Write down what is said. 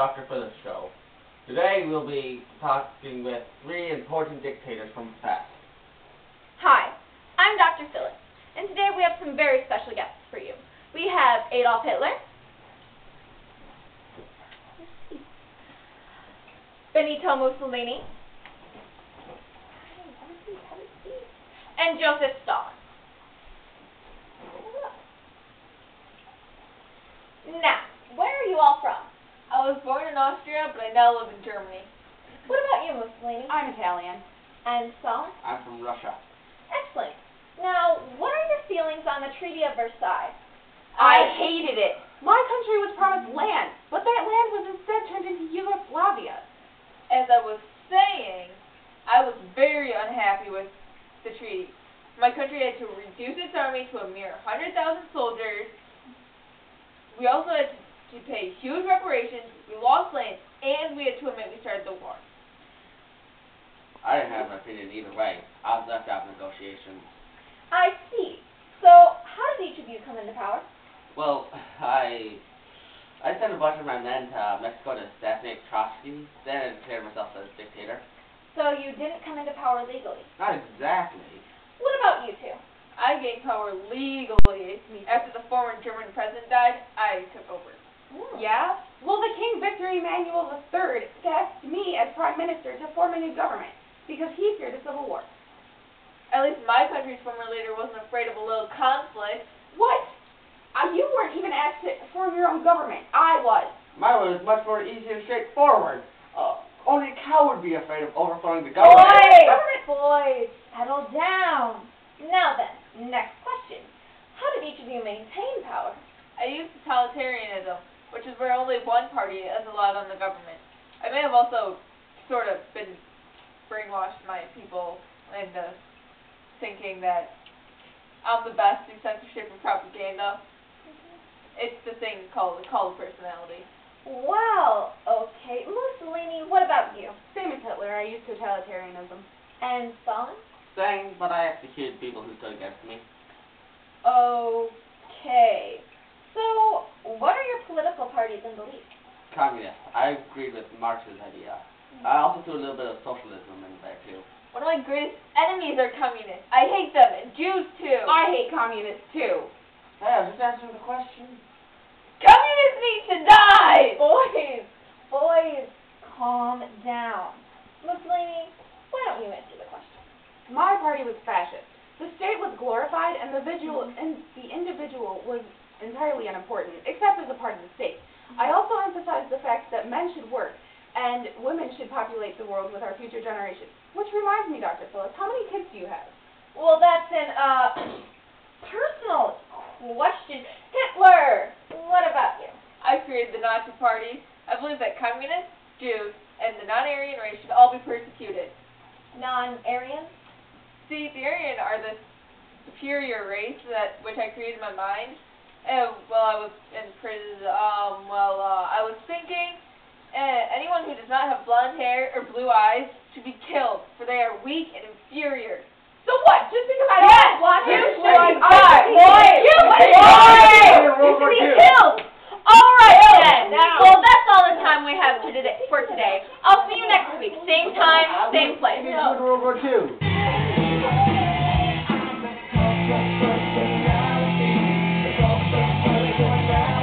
Dr. Phyllis show. Today we'll be talking with three important dictators from the past. Hi, I'm Dr. Phyllis, and today we have some very special guests for you. We have Adolf Hitler, Benito Mussolini, and Joesph Stalin. Now, where are you all from? I was born in Austria, but I now live in Germany. What about you, Mussolini? I'm Italian. And Stalin? I'm from Russia. Excellent. Now, what are your feelings on the Treaty of Versailles? I hated it. My country was promised land, but that land was instead turned into Yugoslavia. As I was saying, I was very unhappy with the treaty. My country had to reduce its army to a mere 100,000 soldiers. We also had to pay huge reparations, we lost land, and we had to admit we started the war. I didn't have an opinion either way. I was left out of negotiations. I see. So, how did each of you come into power? Well, I sent a bunch of my men to Mexico to assassinate Trotsky, then I declared myself as dictator. So you didn't come into power legally. Not exactly. What about you two? I gained power legally. After the former German president died, I took over. Yeah? Well, the King Victor Emmanuel III tasked me as Prime Minister to form a new government, because he feared a civil war. At least my country's former leader wasn't afraid of a little conflict. What? You weren't even asked to form your own government. I was. My way was much more easy and straightforward. Only a cow would be afraid of overthrowing the government. Boys, settle down. Now then, next question. How did each of you maintain power? I used totalitarianism, which is where only one party is allowed on the government. I may have also sort of been brainwashed my people into thinking that I'm the best through censorship and propaganda. It's the thing called personality. Wow, okay. Mussolini, what about you? Same as Hitler, I used totalitarianism. And Stalin? Same, but I executed people who stood against me. Okay. So, what are your political parties and beliefs? Communist. I agreed with Marx's idea. I also threw a little bit of socialism in there too. One of my greatest enemies are communists. I hate them, and Jews too. I hate communists too. Hey, I was just answering the question. Communists need to die! Boys, calm down. Mussolini, why don't you answer the question? My party was fascist. The state was glorified, and the individual was entirely unimportant, except as a part of the state. I also emphasized the fact that men should work, and women should populate the world with our future generations. Which reminds me, Dr. Phyllis, how many kids do you have? Well, that's an, personal question. Hitler, what about you? I created the Nazi Party. I believe that communists, Jews, and the non-Aryan race should all be persecuted. Non-Aryan? See, the Aryan are this superior race which I created in my mind. While I was in prison, I was thinking anyone who does not have blonde hair or blue eyes should be killed, for they are weak and inferior. So what? Just because I don't have blonde hair? You should die! You should be killed! Alright then! Well, that's all the time we have for today. I'll see you next week. Same time, same place. World War II. Going down,